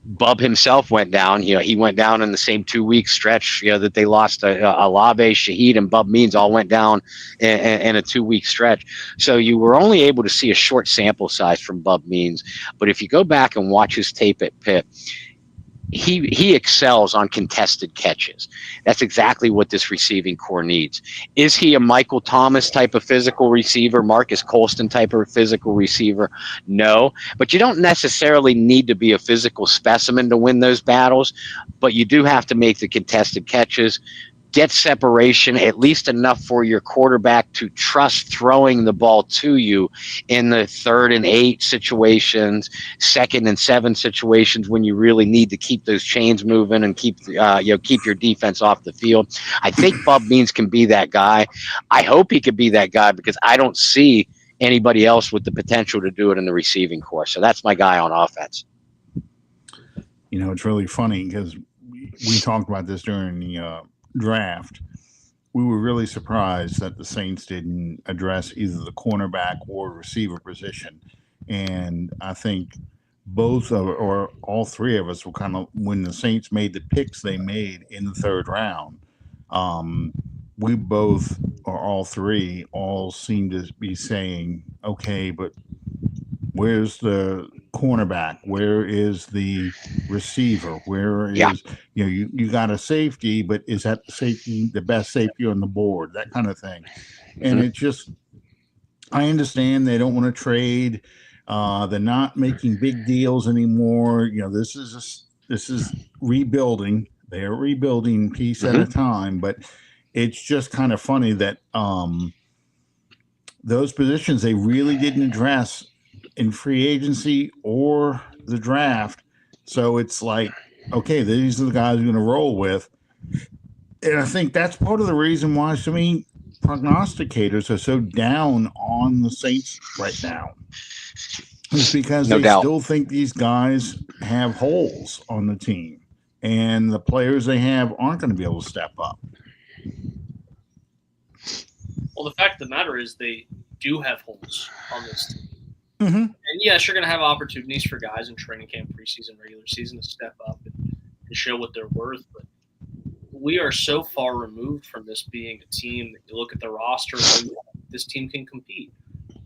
Bub himself went down. He went down in the same 2-week stretch. That they lost. Olave, Shaheed, and Bub Means all went down in a 2-week stretch. So you were only able to see a short sample size from Bub Means. But if you go back and watch his tape at Pitt, he excels on contested catches. That's exactly what this receiving core needs. Is he a Michael Thomas type of physical receiver, Marcus Colston type of physical receiver? No, but you don't necessarily need to be a physical specimen to win those battles, but you do have to make the contested catches, get separation, at least enough for your quarterback to trust throwing the ball to you in the 3rd and 8 situations, 2nd and 7 situations when you really need to keep those chains moving and keep your defense off the field. I think Bub Means can be that guy. I hope he could be that guy because I don't see anybody else with the potential to do it in the receiving core. So that's my guy on offense. It's really funny because we talked about this during the draft. We were really surprised that the Saints didn't address either the cornerback or receiver position. And I think both or all three of us were kind of, when the Saints made the picks they made in the 3rd round, we both, or all three, all seemed to be saying, okay, but where's the cornerback? Where is the receiver? Where is, you got a safety, but is that safety the best safety on the board? That kind of thing. And it just, I understand they don't want to trade. They're not making big deals anymore. This is rebuilding. They're rebuilding piece at a time, but it's just kind of funny that those positions they really didn't address in free agency or the draft. So it's like, okay, these are the guys we're going to roll with. And I think that's part of the reason why so many prognosticators are so down on the Saints right now. It's because they still think these guys have holes on the team and the players they have aren't going to be able to step up. Well, the fact of the matter is they do have holes on this team. And yes, you're going to have opportunities for guys in training camp, preseason, regular season to step up and show what they're worth. But we are so far removed from this being a team that you look at the roster and this team can compete.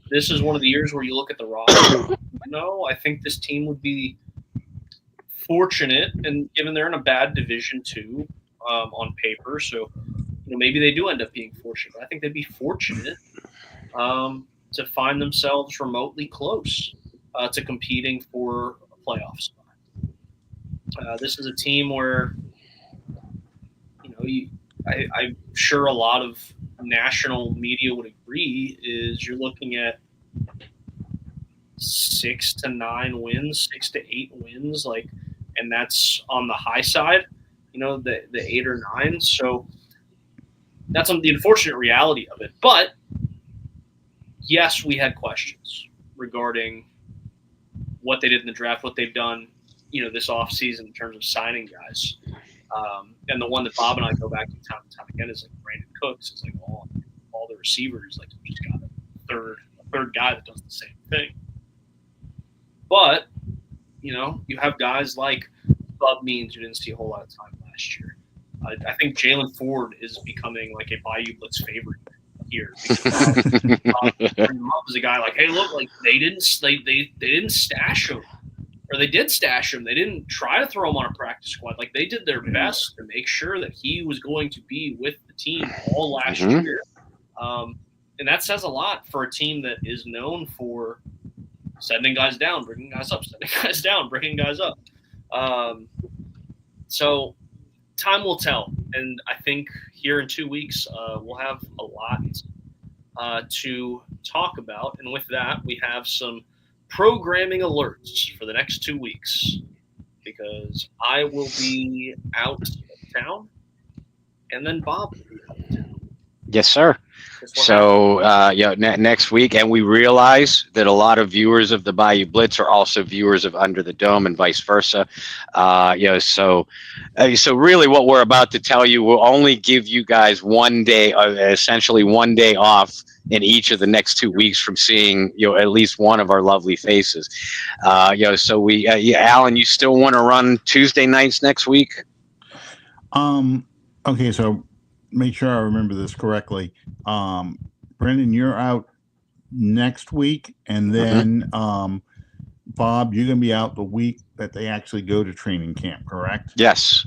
This is one of the years where you look at the roster. I think this team would be fortunate, and given they're in a bad Division II on paper, so maybe they do end up being fortunate. I think they'd be fortunate to find themselves remotely close to competing for a playoff spot. This is a team where, I'm sure a lot of national media would agree, is you're looking at 6 to 9 wins, 6 to 8 wins, like, and that's on the high side, the 8 or 9. So that's the unfortunate reality of it. But yes, we had questions regarding what they did in the draft, what they've done, this offseason in terms of signing guys. And the one that Bob and I go back to time and time again is like Brandon Cooks. It's like all the receivers, like you just got a third guy that does the same thing. But, you have guys like Bub Means who didn't see a whole lot of time last year. I think Jalen Ford is becoming like a Bayou Blitz favorite here. Bob is a guy like, hey, look, like they didn't stash him. Or they did stash him. They didn't try to throw him on a practice squad. Like they did their best to make sure that he was going to be with the team all last year. And that says a lot for a team that is known for sending guys down, bringing guys up, sending guys down, bringing guys up. So time will tell. And I think here in 2 weeks, we'll have a lot to talk about. And with that, we have some programming alerts for the next 2 weeks because I will be out of town and then Bob will be out of town. Yes, sir. So, next week, and we realize that a lot of viewers of the Bayou Blitz are also viewers of Under the Dome and vice versa. So really what we're about to tell you will only give you guys 1 day, essentially 1 day off in each of the next 2 weeks from seeing, at least one of our lovely faces. So we, Alan, you still want to run Tuesday nights next week? Okay, so make sure I remember this correctly. Brendan, you're out next week, and then Bob, you're going to be out the week that they actually go to training camp, correct? Yes.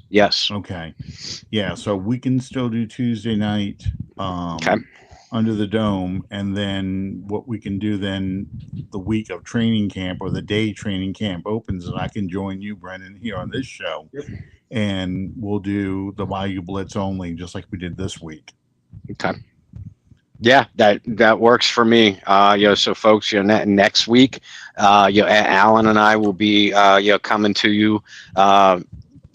Okay. Yeah, so we can still do Tuesday night Okay. Under the Dome, and then what we can do then the week of training camp or the day training camp opens, and I can join you, Brendan, here on this show. Yep. And we'll do the Bayou Blitz only, just like we did this week. Okay. Yeah, that works for me. So folks, next week, Alan and I will be, coming to you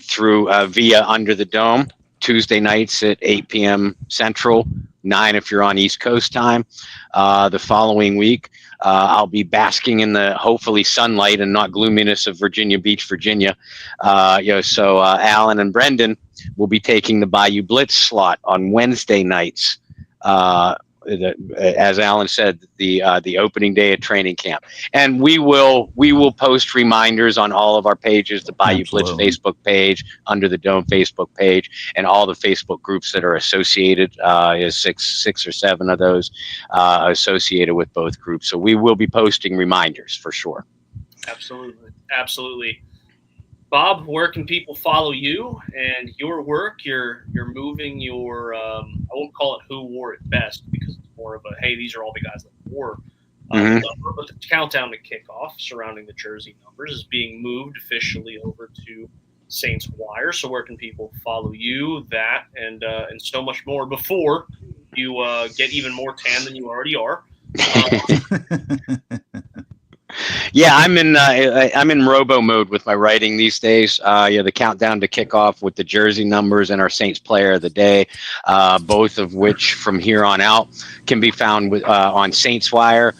through via Under the Dome Tuesday nights at 8 p.m. Central, 9 if you're on East Coast time. The following week, I'll be basking in the hopefully sunlight and not gloominess of Virginia Beach, Virginia. So Alan and Brendan will be taking the Bayou Blitz slot on Wednesday nights. As Alan said, the opening day of training camp, and we will post reminders on all of our pages, the Bayou Blitz Facebook page, Under the Dome Facebook page, and all the Facebook groups that are associated. Is six or seven of those associated with both groups. So we will be posting reminders for sure. Absolutely. Bob, where can people follow you and your work? You're moving your I won't call it who wore it best because it's more of a hey, these are all the guys that wore number, but the countdown to kickoff surrounding the jersey numbers is being moved officially over to Saints Wire. So where can people follow you, that, and so much more before you get even more tan than you already are? Yeah, I'm in robo mode with my writing these days. The countdown to kickoff with the jersey numbers and our Saints player of the day, both of which from here on out can be found on Saints Wire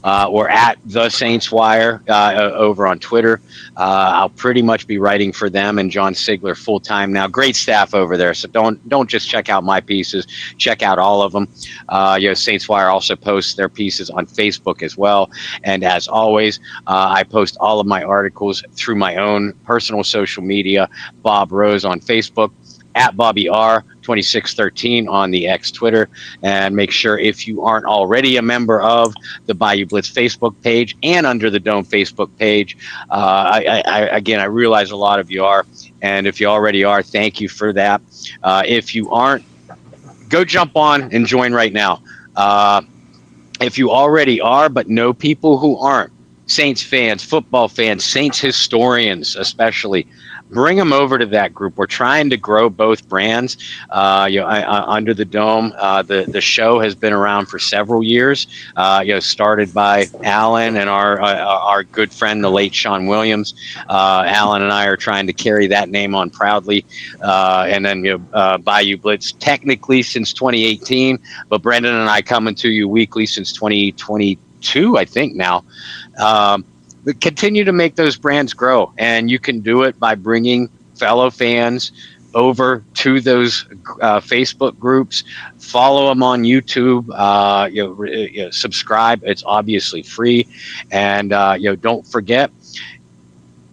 or at the Saints Wire over on Twitter. I'll pretty much be writing for them and John Sigler full time now. Great staff over there, so don't just check out my pieces, check out all of them. Saints Wire also posts their pieces on Facebook as well, and as always, I post all of my articles through my own personal social media. Bob Rose on Facebook, at Bobby R 2613 on the X Twitter, and make sure if you aren't already a member of the Bayou Blitz Facebook page and Under the Dome Facebook page. I realize a lot of you are, and if you already are, thank you for that. If you aren't, go jump on and join right now. If you already are but know people who aren't, Saints fans, football fans, Saints historians especially, bring them over to that group. We're trying to grow both brands. Under the Dome, the show has been around for several years. Started by Alan and our good friend, the late Sean Williams. Alan and I are trying to carry that name on proudly. And then Bayou Blitz, technically since 2018, but Brendan and I coming to you weekly since 2022, I think now. Continue to make those brands grow, and you can do it by bringing fellow fans over to those Facebook groups. Follow them on YouTube. Subscribe. It's obviously free, and don't forget,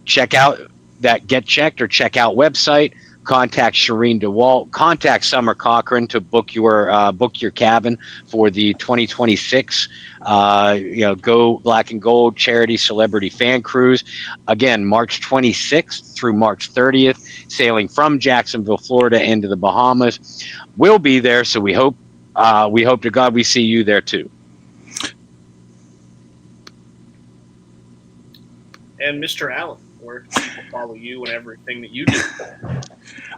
check out that Get Checked or Check Out website. Contact Shireen DeWalt. Contact Summer Cochran to book your cabin for the 2026 Go Black and Gold Charity Celebrity Fan Cruise. Again, March 26th through March 30th, sailing from Jacksonville, Florida into the Bahamas. We'll be there, so we hope to God we see you there too. And Mr. Allen, where can people follow you and everything that you do?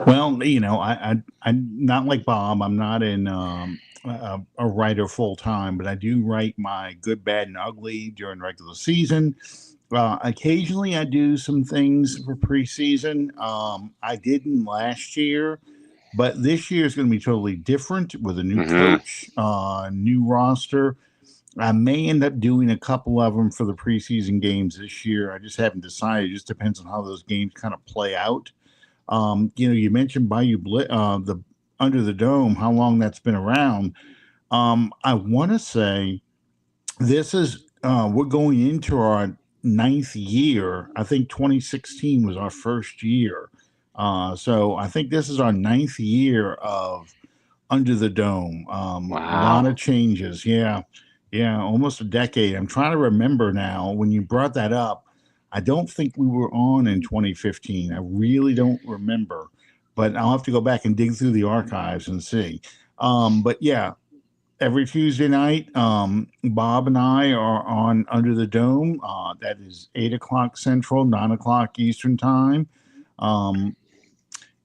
Well, I'm not like Bob. I'm not in a writer full time, but I do write my Good, Bad, and Ugly during regular season. Occasionally, I do some things for preseason. I didn't last year, but this year is going to be totally different with a new coach, new roster. I may end up doing a couple of them for the preseason games this year. I just haven't decided. It just depends on how those games kind of play out. You mentioned Bayou Blitz, the Under the Dome, how long that's been around. I want to say this is we're going into our 9th year. I think 2016 was our first year. So I think this is our 9th year of Under the Dome. Wow. A lot of changes. Yeah, almost a decade. I'm trying to remember now. When you brought that up, I don't think we were on in 2015. I really don't remember, but I'll have to go back and dig through the archives and see. But yeah, every Tuesday night, Bob and I are on Under the Dome. That is 8:00 Central, 9:00 Eastern time.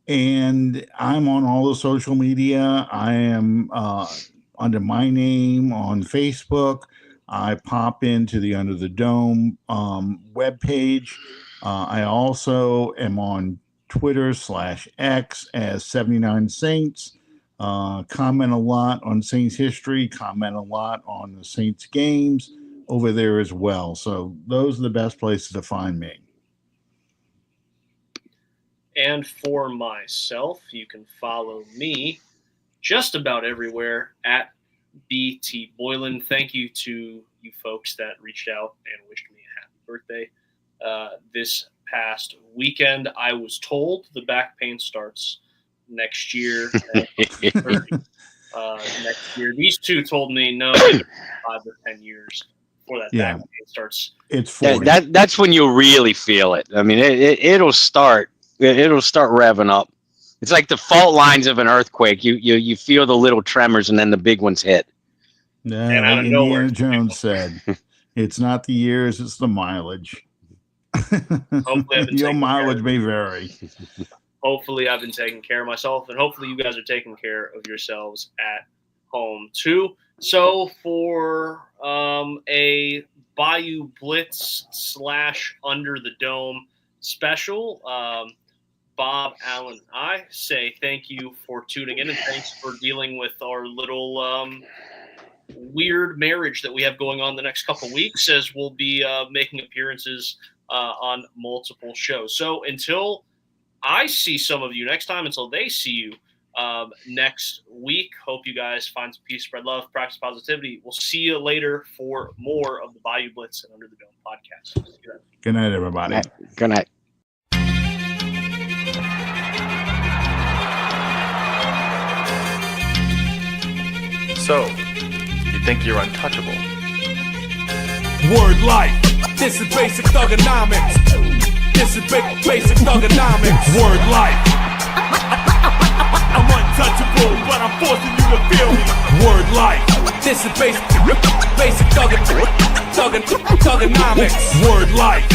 And I'm on all the social media. I am under my name on Facebook. I pop into the Under the Dome webpage. I also am on Twitter/X as 79 Saints. Comment a lot on Saints history, comment a lot on the Saints games over there as well. So those are the best places to find me. And for myself, you can follow me just about everywhere at BT Boylan. Thank you to you folks that reached out and wished me a happy birthday. This past weekend, I was told the back pain starts next year. Next year. These two told me no, 5 or 10 years before that back pain starts. It's 40. That's when you'll really feel it. I mean, it'll start revving up. It's like the fault lines of an earthquake. You feel the little tremors, and then the big ones hit. Yeah, and like Indiana Jones said, it's not the years, it's the mileage. Your mileage may vary. Hopefully, I've been taking care of myself, and hopefully, you guys are taking care of yourselves at home too. So, for a Bayou Blitz / Under the Dome special, Bob, Allen, I say thank you for tuning in, and thanks for dealing with our little weird marriage that we have going on the next couple weeks, as we'll be making appearances on multiple shows. So until I see some of you next time, until they see you next week, hope you guys find some peace, spread love, practice positivity. We'll see you later for more of the Bayou Blitz and Under the Dome podcast. Good night, everybody. Good night. So, you think you're untouchable? Word life. This is basic thugonomics. This is basic thugonomics. Word life. I'm untouchable, but I'm forcing you to feel me. Word life. This is basic thugonomics. thugonomics. Word life.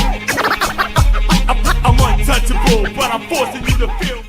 I'm untouchable, but I'm forcing you to feel.